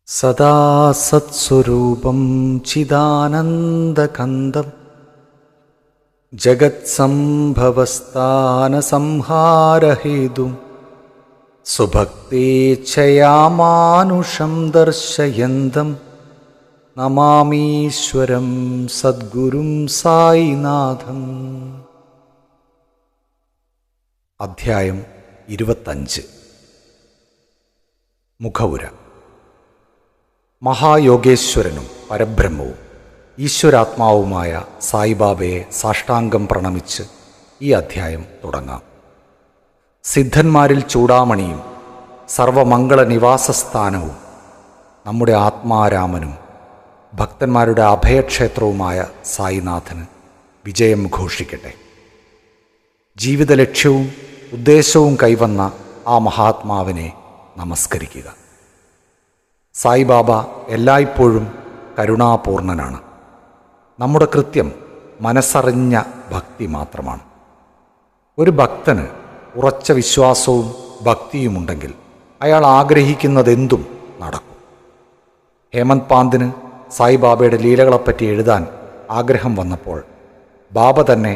സദാ സത്സ്വരൂപം ചിദാനന്ദകന്ദം ജഗത്സംഭവസ്ഥാനസംഹാരഹേതും സുഭക്തേച്ഛയാമാനുഷം ദർശയന്തം നമാമീശ്വരം സദ്ഗുരും സായിനാഥം. അധ്യായം 25. മുഖവുര. മഹായോഗേശ്വരനും പരബ്രഹ്മവും ഈശ്വരാത്മാവുമായ സായിബാബയെ സാഷ്ടാംഗം പ്രണമിച്ച് ഈ അധ്യായം തുടങ്ങാം. സിദ്ധന്മാരിൽ ചൂടാമണിയും സർവമംഗള നിവാസസ്ഥാനവും നമ്മുടെ ആത്മാരാമനും ഭക്തന്മാരുടെ അഭയക്ഷേത്രവുമായ സായിനാഥന് വിജയം ഘോഷിക്കട്ടെ. ജീവിത ലക്ഷ്യവും ഉദ്ദേശവും കൈവന്ന ആ മഹാത്മാവിനെ നമസ്കരിക്കുക. സായിബാബ എല്ലായ്പ്പോഴും കരുണാപൂർണനാണ്. നമ്മുടെ കൃത്യം മനസ്സറിഞ്ഞ ഭക്തി മാത്രമാണ്. ഒരു ഭക്തന് ഉറച്ച വിശ്വാസവും ഭക്തിയുമുണ്ടെങ്കിൽ അയാൾ ആഗ്രഹിക്കുന്നതെന്തും നടക്കും. ഹേമന്ത് പാന്തിന് സായിബാബയുടെ ലീലകളെപ്പറ്റി എഴുതാൻ ആഗ്രഹം വന്നപ്പോൾ ബാബ തന്നെ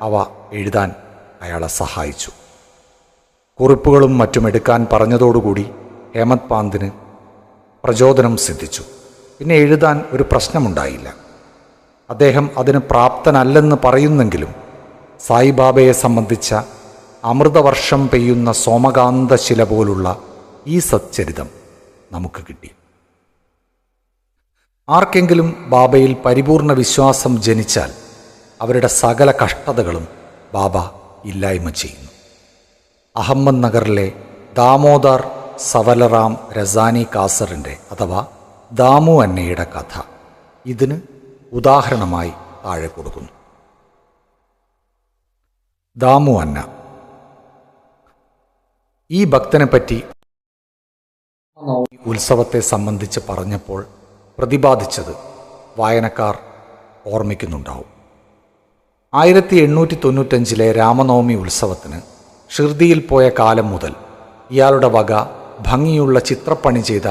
അവ എഴുതാൻ അയാളെ സഹായിച്ചു. കുറിപ്പുകളും മറ്റും എടുക്കാൻ പറഞ്ഞതോടുകൂടി ഹേമന്ത് പാന്തിന് പ്രചോദനം സിദ്ധിച്ചു. പിന്നെ എഴുതാൻ ഒരു പ്രശ്നമുണ്ടായില്ല. അദ്ദേഹം അതിന് പ്രാപ്തനല്ലെന്ന് പറയുന്നെങ്കിലും സായിബാബയെ സംബന്ധിച്ച അമൃതവർഷം പെയ്യുന്ന സോമകാന്തശില പോലുള്ള ഈ സച്ചരിതം നമുക്ക് കിട്ടി. ആർക്കെങ്കിലും ബാബയിൽ പരിപൂർണ വിശ്വാസം ജനിച്ചാൽ അവരുടെ സകല കഷ്ടതകളും ബാബ ഇല്ലായ്മ ചെയ്യുന്നു. അഹമ്മദ് നഗറിലെ ദാമോദർ സവലറാം രസാനി കാസറിൻ്റെ അഥവാ ദാമു അന്നയുടെ കഥ ഇതിന് ഉദാഹരണമായി താഴെ കൊടുക്കുന്നു. ദാമു അന്ന. ഈ ഭക്തനെപ്പറ്റി ഉത്സവത്തെ സംബന്ധിച്ച് പറഞ്ഞപ്പോൾ പ്രതിപാദിച്ചത് വായനക്കാർ ഓർമ്മിക്കുന്നുണ്ടാവും. 1895 രാമനവമി ഉത്സവത്തിന് ഷിർദിയിൽ പോയ കാലം മുതൽ ഇയാളുടെ വക ഭംഗിയുള്ള ചിത്രപ്പണി ചെയ്ത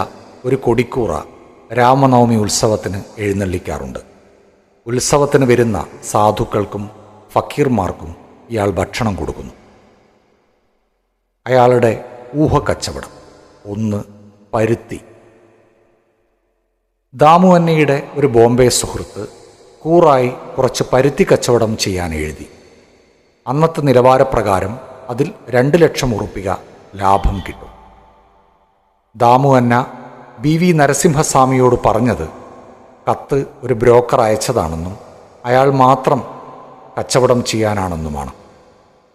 ഒരു കൊടിക്കൂറ രാമനവമി ഉത്സവത്തിന് എഴുന്നള്ളിക്കാറുണ്ട്. ഉത്സവത്തിന് വരുന്ന സാധുക്കൾക്കും ഫക്കീർമാർക്കും ഇയാൾ ഭക്ഷണം കൊടുക്കുന്നു. അയാളുടെ ഊഹക്കച്ചവടം 1. പരുത്തി. ദാമു അന്നയുടെ ഒരു ബോംബെ സുഹൃത്ത് കൂറായി കുറച്ച് പരുത്തി കച്ചവടം ചെയ്യാൻ എഴുതി. അന്നത്തെ നിലവാരപ്രകാരം അതിൽ 2 ലക്ഷം ഉറുപ്പിക ലാഭം കിട്ടും. ദാമു അന്ന BV നരസിംഹസ്വാമിയോട് പറഞ്ഞത് കത്ത് ഒരു ബ്രോക്കർ അയച്ചതാണെന്നും അയാൾ മാത്രം കച്ചവടം ചെയ്യാനാണെന്നുമാണ്.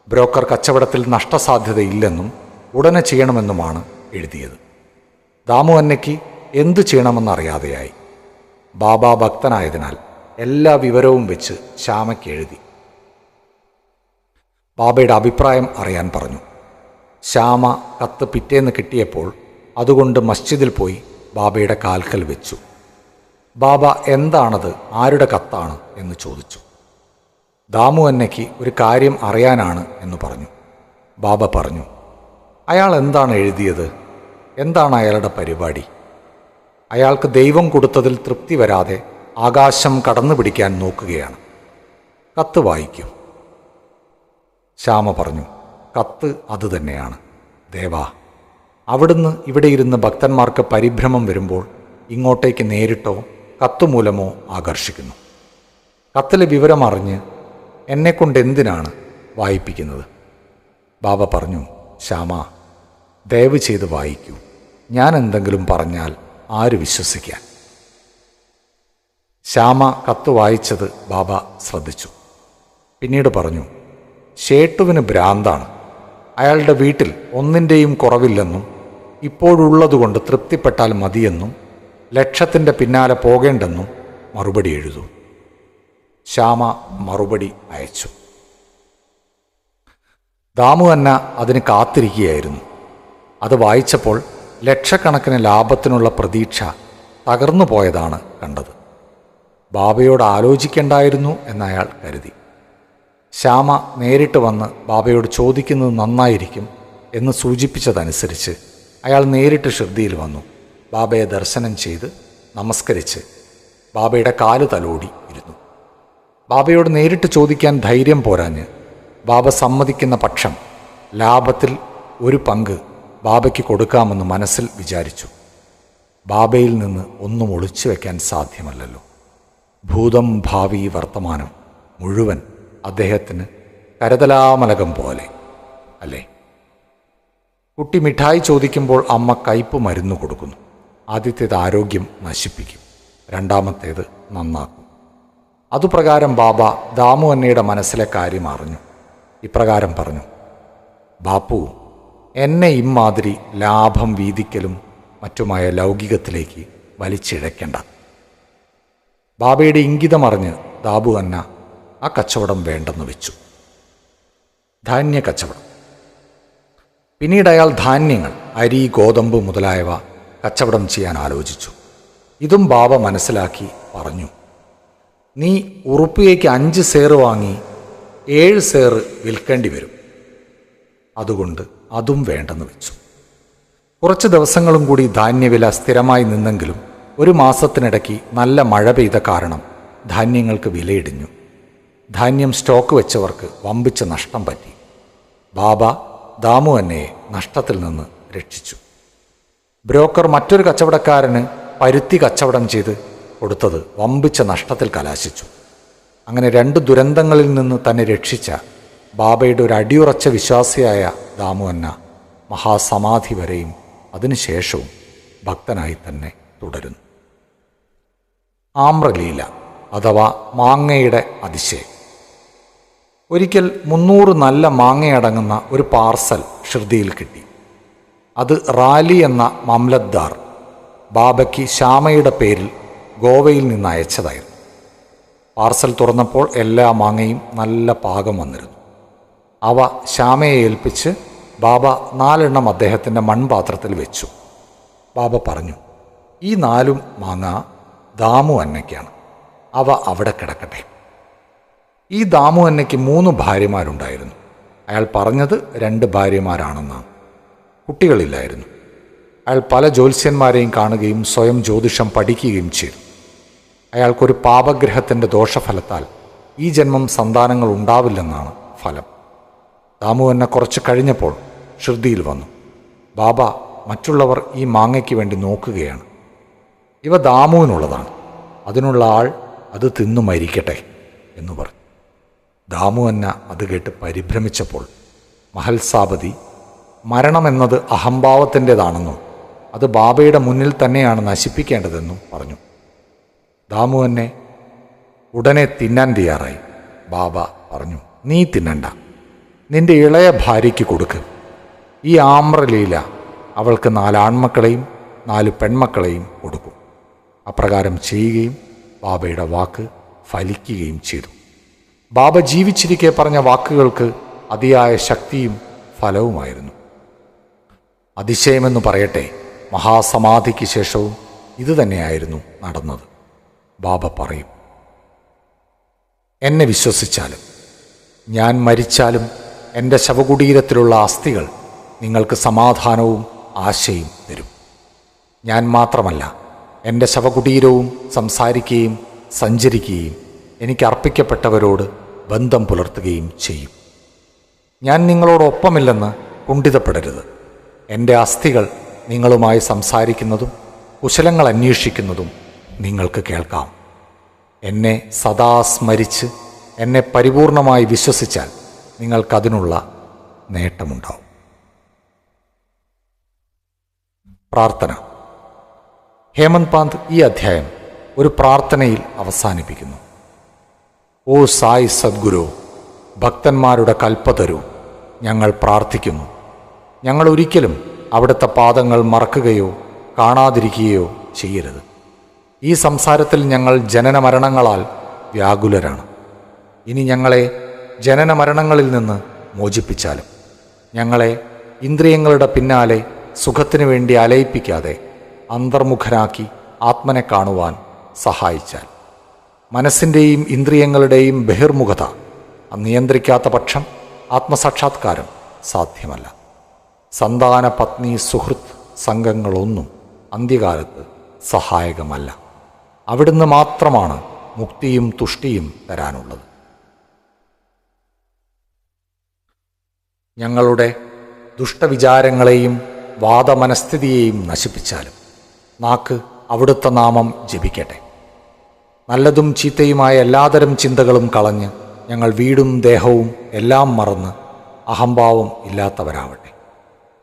ബ്രോക്കർ കച്ചവടത്തിൽ നഷ്ടസാധ്യതയില്ലെന്നും ഉടനെ ചെയ്യണമെന്നുമാണ് എഴുതിയത്. ദാമു അന്നയ്ക്ക് എന്തു ചെയ്യണമെന്നറിയാതെയായി. ബാബ ഭക്തനായതിനാൽ എല്ലാ വിവരവും വെച്ച് ശ്യാമയ്ക്ക് എഴുതി. ബാബയുടെ അഭിപ്രായം അറിയാൻ പറഞ്ഞു. ശ്യാമ കത്ത് പിറ്റേന്ന് കിട്ടിയപ്പോൾ അതുകൊണ്ട് മസ്ജിദിൽ പോയി ബാബയുടെ കാൽക്കൽ വെച്ചു. ബാബ എന്താണത്, ആരുടെ കത്താണ് എന്ന് ചോദിച്ചു. ദാമു അന്നയ്ക്ക് ഒരു കാര്യം അറിയാനാണ് എന്ന് പറഞ്ഞു. ബാബ പറഞ്ഞു, അയാൾ എന്താണ് എഴുതിയത്? എന്താണ് അയാളുടെ പരിപാടി? അയാൾക്ക് ദൈവം കൊടുത്തതിൽ തൃപ്തി വരാതെ ആകാശം കടന്നു പിടിക്കാൻ നോക്കുകയാണ്. കത്ത് വായിക്കും. ശ്യാമ പറഞ്ഞു, കത്ത് അതുതന്നെയാണ് ദേവാ. അവിടുന്ന് ഇവിടെ ഇരുന്ന് ഭക്തന്മാർക്ക് പരിഭ്രമം വരുമ്പോൾ ഇങ്ങോട്ടേക്ക് നേരിട്ടോ കത്തുമൂലമോ ആകർഷിക്കുന്നു. കത്തിലെ വിവരമറിഞ്ഞ് എന്നെക്കൊണ്ട് എന്തിനാണ് വായിപ്പിക്കുന്നത്? ബാബ പറഞ്ഞു, ശ്യാമ ദയവ് ചെയ്ത് വായിക്കൂ. ഞാൻ എന്തെങ്കിലും പറഞ്ഞാൽ ആര് വിശ്വസിക്കാൻ? ശ്യാമ കത്ത് വായിച്ചത് ബാബ ശ്രദ്ധിച്ചു. പിന്നീട് പറഞ്ഞു, ഷേട്ടുവിന് ഭ്രാന്താണ്. അയാളുടെ വീട്ടിൽ ഒന്നിൻ്റെയും കുറവില്ലെന്നും ഇപ്പോഴുള്ളതുകൊണ്ട് തൃപ്തിപ്പെട്ടാൽ മതിയെന്നും ലക്ഷത്തിൻ്റെ പിന്നാലെ പോകേണ്ടെന്നും മറുപടി എഴുതൂ. ശ്യാമ മറുപടി അയച്ചു. ദാമു അന്ന അതിന് കാത്തിരിക്കുകയായിരുന്നു. അത് വായിച്ചപ്പോൾ ലക്ഷക്കണക്കിന് ലാഭത്തിനുള്ള പ്രതീക്ഷ തകർന്നു പോയതാണ് കണ്ടത്. ബാബയോട് ആലോചിക്കേണ്ടായിരുന്നു എന്നയാൾ കരുതി. ശ്യാമ നേരിട്ട് വന്ന് ബാബയോട് ചോദിക്കുന്നത് നന്നായിരിക്കും എന്ന് സൂചിപ്പിച്ചതനുസരിച്ച് അയാൾ നേരിട്ട് ഷിർദിയിൽ വന്നു. ബാബയെ ദർശനം ചെയ്ത് നമസ്കരിച്ച് ബാബയുടെ കാല് തലോടി ഇരുന്നു. ബാബയോട് നേരിട്ട് ചോദിക്കാൻ ധൈര്യം പോരാഞ്ഞ് ബാബ സമ്മതിക്കുന്ന പക്ഷം ലാഭത്തിൽ ഒരു പങ്ക് ബാബയ്ക്ക് കൊടുക്കാമെന്ന് മനസ്സിൽ വിചാരിച്ചു. ബാബയിൽ നിന്ന് ഒന്നും ഒളിച്ചു വയ്ക്കാൻ സാധ്യമല്ലല്ലോ. ഭൂതം ഭാവി വർത്തമാനം മുഴുവൻ അദ്ദേഹത്തിന് കരതലാമലകം പോലെ അല്ലേ. കുട്ടി മിഠായി ചോദിക്കുമ്പോൾ അമ്മ കയ്പ് മരുന്ന് കൊടുക്കുന്നു. ആദ്യത്തേത് ആരോഗ്യം നശിപ്പിക്കും, രണ്ടാമത്തേത് നന്നാക്കും. അതുപ്രകാരം ബാബ ദാമു അന്നയുടെ മനസ്സിലെ കാര്യം അറിഞ്ഞു. ഇപ്രകാരം പറഞ്ഞു: ബാപ്പു, എന്നെ ഇമ്മാതിരി ലാഭം വീതിക്കലും മറ്റുമായ ലൗകികത്തിലേക്ക് വലിച്ചിഴയ്ക്കണ്ട. ബാബയുടെ ഇംഗിതമറിഞ്ഞ് ദാബു അന്ന ആ കച്ചവടം വേണ്ടെന്ന് വെച്ചു. ധാന്യ കച്ചവടം. പിന്നീട് അയാൾ ധാന്യങ്ങൾ, അരി, ഗോതമ്പ് മുതലായവ കച്ചവടം ചെയ്യാൻ ആലോചിച്ചു. ഇതും ബാബ മനസ്സിലാക്കി പറഞ്ഞു: നീ ഉറുപ്പിയയ്ക്ക് 5 സേറ് വാങ്ങി 7 സേറ് വിൽക്കേണ്ടി വരും. അതുകൊണ്ട് അതും വേണ്ടെന്ന് വെച്ചു. കുറച്ച് ദിവസങ്ങളും കൂടി ധാന്യവില സ്ഥിരമായി നിന്നെങ്കിലും ഒരു മാസത്തിനിടയ്ക്ക് നല്ല മഴ പെയ്ത കാരണം ധാന്യങ്ങൾക്ക് വിലയിടിഞ്ഞു. ധാന്യം സ്റ്റോക്ക് വെച്ചവർക്ക് വമ്പിച്ച നഷ്ടം പറ്റി. ബാബ ദാമു അന്നയെ നഷ്ടത്തിൽ നിന്ന് രക്ഷിച്ചു. ബ്രോക്കർ മറ്റൊരു കച്ചവടക്കാരന് പരുത്തി കച്ചവടം ചെയ്ത് കൊടുത്തത് വമ്പിച്ച നഷ്ടത്തിൽ കലാശിച്ചു. അങ്ങനെ 2 ദുരന്തങ്ങളിൽ നിന്ന് തന്നെ രക്ഷിച്ച ബാബയുടെ ഒരു അടിയുറച്ച വിശ്വാസിയായ ദാമു അന്ന മഹാസമാധി വരെയും അതിനുശേഷവും ഭക്തനായി തന്നെ തുടരുന്നു. ആമ്രലീല അഥവാ മാങ്ങയുടെ അതിശയം. ഒരിക്കൽ 300 നല്ല മാങ്ങയടങ്ങുന്ന ഒരു പാർസൽ ഷിർദിയിൽ കിട്ടി. അത് റാലി എന്ന മംലത്ദാർ ബാബയ്ക്ക് ശ്യാമയുടെ പേരിൽ ഗോവയിൽ നിന്ന് അയച്ചതായിരുന്നു. പാർസൽ തുറന്നപ്പോൾ എല്ലാ മാങ്ങയും നല്ല പാകം വന്നിരുന്നു. അവ ശ്യാമയെ ഏൽപ്പിച്ച് ബാബ 4 എണ്ണം അദ്ദേഹത്തിൻ്റെ മൺപാത്രത്തിൽ വെച്ചു. ബാബ പറഞ്ഞു: ഈ 4 മാങ്ങ ദാമു അന്നയ്ക്കാണ്, അവ അവിടെ കിടക്കട്ടെ. ഈ ദാമു അന്നയ്ക്ക് 3 ഭാര്യമാരുണ്ടായിരുന്നു. അയാൾ പറഞ്ഞത് 2 ഭാര്യമാരാണെന്നാണ്. കുട്ടികളില്ലായിരുന്നു. അയാൾ പല ജ്യോത്സ്യന്മാരെയും കാണുകയും സ്വയം ജ്യോതിഷം പഠിക്കുകയും ചെയ്തു. അയാൾക്കൊരു പാപഗ്രഹത്തിൻ്റെ ദോഷഫലത്താൽ ഈ ജന്മം സന്താനങ്ങൾ ഉണ്ടാവില്ലെന്നാണ് ഫലം. ദാമു അന്ന കുറച്ച് കഴിഞ്ഞപ്പോൾ ഷിർദിയിൽ വന്നു. ബാബ, മറ്റുള്ളവർ ഈ മാങ്ങയ്ക്ക് വേണ്ടി നോക്കുകയാണ്. ഇവ ദാമുവിനുള്ളതാണ്. അതിനുള്ള ആൾ അത് തിന്നു മരിക്കട്ടെ എന്ന് പറഞ്ഞു. ദാമു അന്ന അത് കേട്ട് പരിഭ്രമിച്ചപ്പോൾ മഹൽസാപതി മരണമെന്നത് അഹംഭാവത്തിൻ്റെതാണെന്നും അത് ബാബയുടെ മുന്നിൽ തന്നെയാണ് നശിപ്പിക്കേണ്ടതെന്നും പറഞ്ഞു. ദാമു അന്നെ ഉടനെ തിന്നാൻ തയ്യാറായി. ബാബ പറഞ്ഞു: നീ തിന്നണ്ട, നിന്റെ ഇളയ ഭാര്യയ്ക്ക് കൊടുക്ക്. ഈ ആമ്രലീല അവൾക്ക് 4 ആൺമക്കളെയും 4 പെൺമക്കളെയും കൊടുക്കും. അപ്രകാരം ചെയ്യുകയും ബാബയുടെ വാക്ക് ഫലിക്കുകയും ചെയ്തു. ബാബ ജീവിച്ചിരിക്കെ പറഞ്ഞ വാക്കുകൾക്ക് അതിയായ ശക്തിയും ഫലവുമായിരുന്നു. അതിശയമെന്ന് പറയട്ടെ, മഹാസമാധിക്ക് ശേഷവും ഇതുതന്നെയായിരുന്നു നടന്നത്. ബാബ പറയും: എന്നെ വിശ്വസിച്ചാലും ഞാൻ മരിച്ചാലും എൻ്റെ ശവകുടീരത്തിലുള്ള അസ്ഥികൾ നിങ്ങൾക്ക് സമാധാനവും ആശയും തരും. ഞാൻ മാത്രമല്ല, എൻ്റെ ശവകുടീരവും സംസാരിക്കുകയും സഞ്ചരിക്കുകയും എനിക്ക് അർപ്പിക്കപ്പെട്ടവരോട് ബന്ധം പുലർത്തുകയും ചെയ്യും. ഞാൻ നിങ്ങളോടൊപ്പമില്ലെന്ന് കുണ്ഠിതപ്പെടരുത്. എൻ്റെ അസ്ഥികൾ നിങ്ങളുമായി സംസാരിക്കുന്നതും കുശലങ്ങൾ അന്വേഷിക്കുന്നതും നിങ്ങൾക്ക് കേൾക്കാം. എന്നെ സദാ സ്മരിച്ച് എന്നെ പരിപൂർണമായി വിശ്വസിച്ചാൽ നിങ്ങൾക്കതിനുള്ള നേട്ടമുണ്ടാവും. പ്രാർത്ഥന. ഹേമന്ത് പാന്ത് ഈ അധ്യായം ഒരു പ്രാർത്ഥനയിൽ അവസാനിപ്പിക്കുന്നു. ഓ സായി സദ്ഗുരു, ഭക്തന്മാരുടെ കൽപ്പതരു, ഞങ്ങൾ പ്രാർത്ഥിക്കുന്നു. ഞങ്ങൾ ഒരിക്കലും അവിടുത്തെ പാദങ്ങൾ മറക്കുകയോ കാണാതിരിക്കുകയോ ചെയ്യരുത്. ഈ സംസാരത്തിൽ ഞങ്ങൾ ജനനമരണങ്ങളാൽ വ്യാകുലരാണ്. ഇനി ഞങ്ങളെ ജനനമരണങ്ങളിൽ നിന്ന് മോചിപ്പിച്ചാലും ഞങ്ങളെ ഇന്ദ്രിയങ്ങളുടെ പിന്നാലെ സുഖത്തിനു വേണ്ടി അലയിപ്പിക്കാതെ അന്തർമുഖനാക്കി ആത്മനെ കാണുവാൻ സഹായിച്ചാൽ. മനസ്സിൻ്റെയും ഇന്ദ്രിയങ്ങളുടെയും ബഹിർമുഖത നിയന്ത്രിക്കാത്ത പക്ഷം ആത്മസാക്ഷാത്കാരം സാധ്യമല്ല. സന്താന, പത്നി, സുഹൃത്ത് സംഘങ്ങളൊന്നും അന്ത്യകാലത്ത് സഹായകമല്ല. അവിടുന്ന് മാത്രമാണ് മുക്തിയും തുഷ്ടിയും തരാനുള്ളത്. ഞങ്ങളുടെ ദുഷ്ടവിചാരങ്ങളെയും വാദമനസ്ഥിതിയെയും നശിപ്പിച്ചാലും നാക്ക് അവിടുത്തെ നാമം ജപിക്കട്ടെ. നല്ലതും ചീത്തയുമായ എല്ലാതരം ചിന്തകളും കളഞ്ഞ് ഞങ്ങൾ വീടും ദേഹവും എല്ലാം മറന്ന് അഹംഭാവം ഇല്ലാത്തവരാവട്ടെ.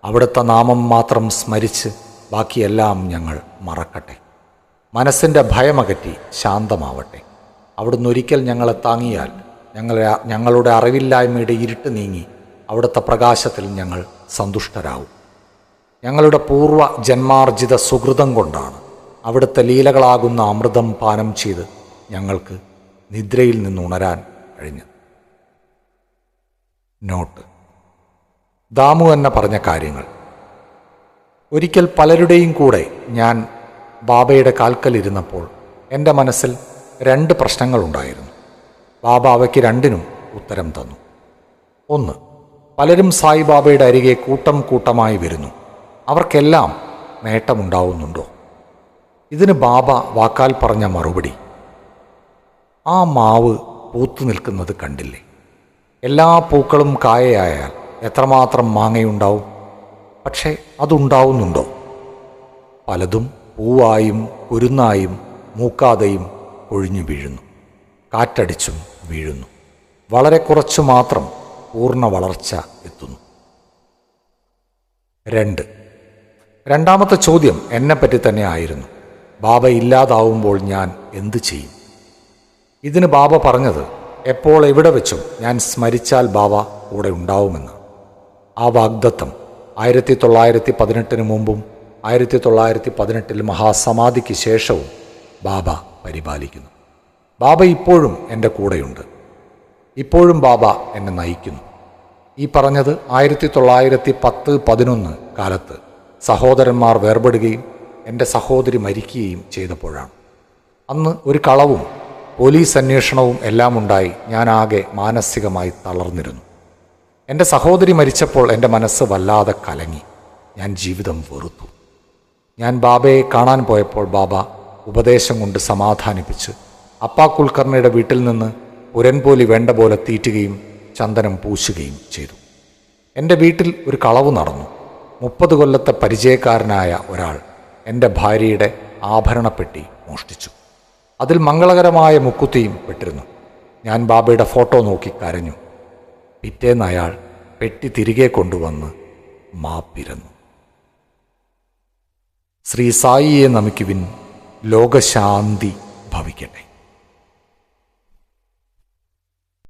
അവിടുത്തെ നാമം മാത്രം സ്മരിച്ച് ബാക്കിയെല്ലാം ഞങ്ങൾ മറക്കട്ടെ. മനസ്സിൻ്റെ ഭയമകറ്റി ശാന്തമാവട്ടെ. അവിടുന്ന് ഒരിക്കൽ ഞങ്ങളെ താങ്ങിയാൽ ഞങ്ങളുടെ അറിവില്ലായ്മയുടെ ഇരുട്ട് നീങ്ങി അവിടുത്തെ പ്രകാശത്തിൽ ഞങ്ങൾ സന്തുഷ്ടരാകും. ഞങ്ങളുടെ പൂർവ്വ ജന്മാർജിത സുഹൃതം കൊണ്ടാണ് അവിടുത്തെ ലീലകളാകുന്ന അമൃതം പാനം ചെയ്ത് ഞങ്ങൾക്ക് നിദ്രയിൽ നിന്നുണരാൻ കഴിഞ്ഞത്. നോട്ട്: ദാമു എന്ന പറഞ്ഞ കാര്യങ്ങൾ. ഒരിക്കൽ പലരുടെയും കൂടെ ഞാൻ ബാബയുടെ കാൽക്കലിരുന്നപ്പോൾ എൻ്റെ മനസ്സിൽ 2 പ്രശ്നങ്ങളുണ്ടായിരുന്നു. ബാബ അവയ്ക്ക് രണ്ടിനും ഉത്തരം തന്നു. 1. പലരും സായിബാബയുടെ അരികെ കൂട്ടം കൂട്ടമായി വരുന്നു. അവർക്കെല്ലാം നേട്ടമുണ്ടാവുന്നുണ്ടോ? ഇതിന് ബാബ വാക്കാൽ പറഞ്ഞ മറുപടി: ആ മാവ് പൂത്തു നിൽക്കുന്നത് കണ്ടില്ലേ? എല്ലാ പൂക്കളും കായയായാൽ എത്രമാത്രം മാങ്ങയുണ്ടാവും? പക്ഷേ അതുണ്ടാവുന്നുണ്ടോ? പലതും പൂവായും കുരുന്നായും മൂക്കാതെയും ഒഴിഞ്ഞു വീഴുന്നു, കാറ്റടിച്ചും വീഴുന്നു. വളരെ കുറച്ചു മാത്രം പൂർണ്ണ വളർച്ച എത്തുന്നു. 2. രണ്ടാമത്തെ ചോദ്യം എന്നെപ്പറ്റി തന്നെ ആയിരുന്നു. ബാബ ഇല്ലാതാവുമ്പോൾ ഞാൻ എന്തു ചെയ്യും? ഇതിന് ബാബ പറഞ്ഞത്, എപ്പോൾ എവിടെ വെച്ചും ഞാൻ സ്മരിച്ചാൽ ബാബ കൂടെ ഉണ്ടാവുമെന്ന്. ആ വാഗ്ദത്തം 1918 മുമ്പും 1918 മഹാസമാധിക്ക് ശേഷവും ബാബ പരിപാലിക്കുന്നു. ബാബ ഇപ്പോഴും എൻ്റെ കൂടെയുണ്ട്. ഇപ്പോഴും ബാബ എന്നെ നയിക്കുന്നു. ഈ പറഞ്ഞത് 1910-11 കാലത്ത് സഹോദരന്മാർ വേർപെടുകയും എൻ്റെ സഹോദരി മരിക്കുകയും ചെയ്തപ്പോഴാണ്. അന്ന് ഒരു കളവും പോലീസ് അന്വേഷണവും എല്ലാം ഉണ്ടായി ഞാനാകെ മാനസികമായി തളർന്നിരുന്നു. എൻ്റെ സഹോദരി മരിച്ചപ്പോൾ എൻ്റെ മനസ്സ് വല്ലാതെ കലങ്ങി. ഞാൻ ജീവിതം വെറുത്തു. ഞാൻ ബാബയെ കാണാൻ പോയപ്പോൾ ബാബ ഉപദേശം കൊണ്ട് സമാധാനിപ്പിച്ച് അപ്പാ കുൽക്കർണിയുടെ വീട്ടിൽ നിന്ന് പുരൻപോലി വേണ്ട പോലെ തീറ്റുകയും ചന്ദനം പൂശുകയും ചെയ്തു. എൻ്റെ വീട്ടിൽ ഒരു കളവ് നടന്നു. 30 കൊല്ലത്തെ പരിചയക്കാരനായ ഒരാൾ എൻ്റെ ഭാര്യയുടെ ആഭരണപ്പെട്ടി മോഷ്ടിച്ചു. അതിൽ മംഗളകരമായ മുക്കുത്തിയും പെട്ടിരുന്നു. ഞാൻ ബാബയുടെ ഫോട്ടോ നോക്കി കരഞ്ഞു. പിറ്റേന്ന് അയാൾ പെട്ടി തിരികെ കൊണ്ടുവന്ന് മാപ്പിരന്നു. ശ്രീ സായിയെ നമിക്കുവിൻ. ലോകശാന്തി ഭവിക്കട്ടെ.